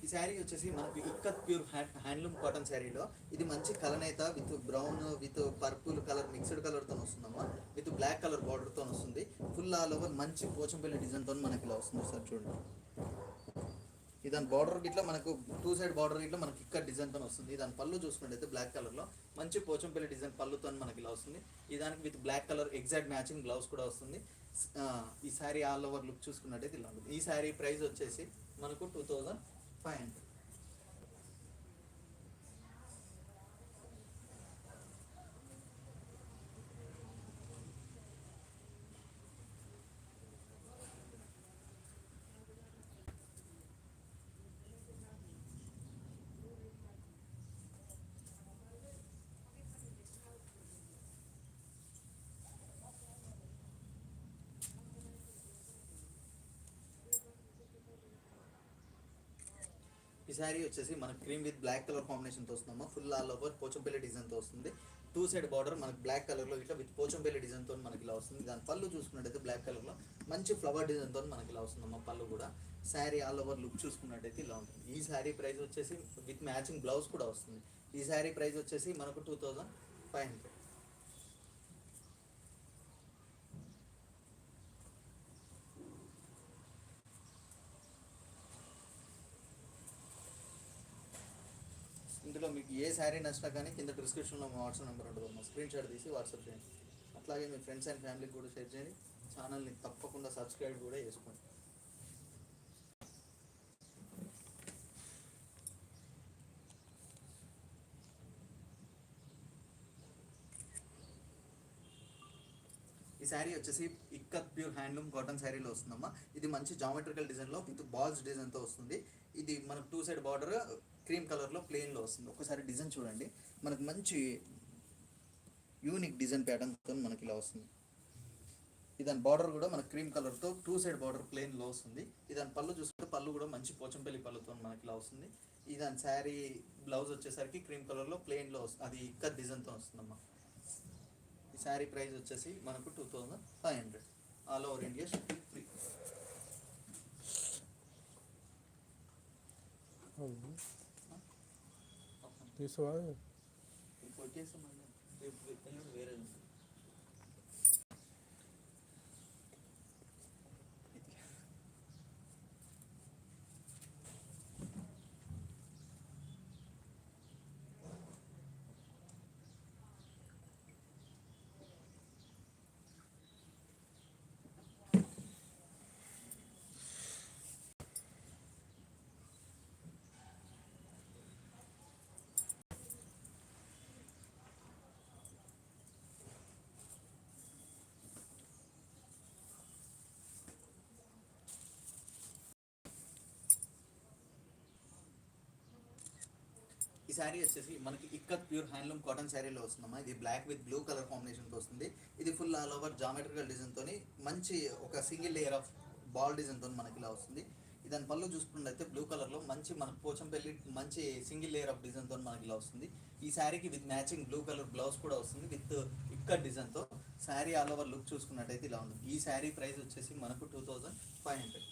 ఈ శారీ వచ్చేసి మనకి ఇక్కత్ ప్యూర్ హ్యాండ్లూమ్ కాటన్ శారీలో ఇది మంచి కలనేత with brown with purple colour mixed కలర్తో వస్తుందమ్మా, విత్ బ్లాక్ కలర్ బార్డర్తో వస్తుంది. ఫుల్ ఆల్ ఓవర్ మంచి పోచంపల్లి డిజైన్తో మనకి ఇలా వస్తుంది సార్. చూడండి దాని బార్డర్ ఇట్లా మనకు టూ సైడ్ బార్డర్ ఇట్లా మనకి ఇక్కడ డిజైన్తో వస్తుంది. దాని పళ్ళు చూసుకున్నట్టయితే బ్లాక్ కలర్లో మంచి పోచంపల్లి డిజైన్ పళ్ళుతో మనకి ఇలా వస్తుంది. ఈ దానికి with black colour exact matching blouse కూడా వస్తుంది. ఈ శారీ ఆల్ ఓవర్ లుక్ చూసుకున్నట్టయితే ఇలా ఉంటుంది. ఈ శారీ ప్రైస్ వచ్చేసి మనకు 2500. ఈ శారీ వచ్చేసి మనకు క్రీమ్ విత్ బ్లాక్ కలర్ కాంబినేషన్తో వస్తుందమ్మా. ఫుల్ ఆల్ ఓవర్ పోచంపల్లి డిజైన్తో వస్తుంది. టూ సైడ్ బార్డర్ మనకు బ్లాక్ కలర్లో ఇట్లా విత్ పోచంపల్లి డిజైన్తో మనకి ఇలా వస్తుంది. దాని పళ్ళు చూసుకున్నట్టయితే బ్లాక్ కలర్లో మంచి ఫ్లవర్ డిజైన్తో మనకి ఇలా వస్తుందమ్మా. పళ్ళు కూడా శారీ ఆల్ ఓవర్ లుక్ చూసుకున్నట్టయితే ఇలా ఉంటుంది. ఈ శారీ ప్రైస్ వచ్చేసి విత్ మ్యాచింగ్ బ్లౌజ్ కూడా వస్తుంది. ఈ శారీ ప్రైస్ వచ్చేసి మనకు 2500. ఇందులో మీకు ఏ శారీ నచ్చినా కానీ కింద డిస్క్రిప్షన్లో మా వాట్సాప్ నెంబర్ ఉంటుంది, మా స్క్రీన్ షాట్ తీసి వాట్సాప్ చేయండి. అట్లాగే మీ ఫ్రెండ్స్ అండ్ ఫ్యామిలీకి కూడా షేర్ చేయండి. ఛానల్ని తప్పకుండా సబ్స్క్రైబ్ కూడా చేసుకోండి. ఈ శారీ వచ్చేసి ఇక్కత్ ప్యూర్ హ్యాండ్లూమ్ కాటన్ శారీలో వస్తుందమ్మా. ఇది మంచి జామెట్రికల్ డిజైన్లో విత్ బాల్స్ డిజైన్తో వస్తుంది. ఇది మనకు టూ సైడ్ బార్డర్ క్రీమ్ కలర్లో ప్లెయిన్లో వస్తుంది. ఒకసారి డిజైన్ చూడండి, మనకు మంచి యూనిక్ డిజైన్ ప్యాటర్న్తో మనకి ఇలా వస్తుంది. దాని బార్డర్ కూడా మనకు క్రీమ్ కలర్తో టూ సైడ్ బార్డర్ ప్లెయిన్లో వస్తుంది. దాని పళ్ళు చూసుకుంటే పళ్ళు కూడా మంచి పోచంపల్లి పళ్ళుతో మనకి ఇలా వస్తుంది. దాని శారీ బ్లౌజ్ వచ్చేసరికి క్రీమ్ కలర్లో ప్లెయిన్లో వస్తుంది, అది ఇక్కత్ డిజైన్తో వస్తుందమ్మా. ఈ శారీ ప్రైస్ వచ్చేసి మనకు 2500. All over India shipping free. వేరే ఈ శారీ వచ్చేసి మనకి ఇక్కత్ ప్యూర్ హ్యాండ్లూమ్ కాటన్ శారీలో వస్తుందమ్మా. ఇది బ్లాక్ విత్ బ్లూ కలర్ కాంబినేషన్తో వస్తుంది. ఇది ఫుల్ ఆల్ ఓవర్ జామెట్రికల్ డిజైన్తో మంచి ఒక సింగిల్ లేయర్ ఆఫ్ బాల్ డిజైన్తో మనకి ఇలా వస్తుంది. దాని పళ్ళు చూసుకున్నట్లయితే బ్లూ కలర్లో మంచి మనకు పోచంపల్లి మంచి సింగిల్ లేయర్ ఆఫ్ డిజైన్తో మనకి ఇలా వస్తుంది. ఈ శారీకి with matching blue colour blouse కూడా వస్తుంది విత్ ఇక్కత్ డిజైన్తో. శారీ ఆల్ ఓవర్ లుక్ చూసుకున్నట్టయితే ఇలా ఉంటుంది. ఈ శారీ ప్రైస్ వచ్చేసి మనకు 2500.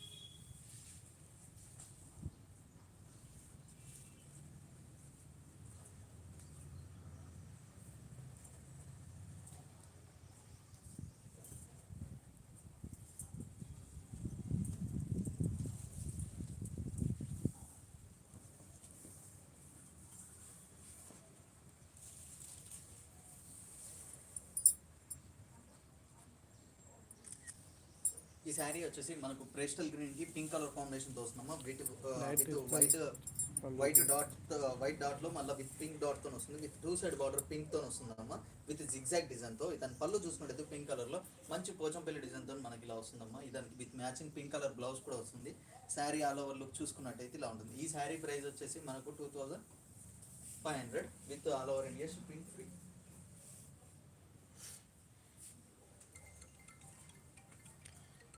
ఈ శారీ వచ్చేసి మనకు పేస్టల్ గ్రీన్ కి పింక్ కలర్ కాంబినేషన్ తో వస్తుందమ్మా. వైట్ డాట్ లో మళ్ళీ విత్ పింక్ డాట్ తో వస్తుంది. With two side border pink తో వస్తుందమ్మా, విత్ జిగ్జాగ్ డిజైన్ తో. దాని పళ్ళు చూసుకుంటే పింక్ కలర్ లో మంచి పోచంపల్లి డిజైన్ తో మనకి ఇలా వస్తుందమ్మా. దానికి with matching pink colour blouse కూడా వస్తుంది. శారీ ఆల్ ఓవర్ లుక్ చూసుకున్నట్టయితే ఇలా ఉంటుంది. ఈ శారీ ప్రైస్ వచ్చేసి మనకు 2500 with all over India shipping free.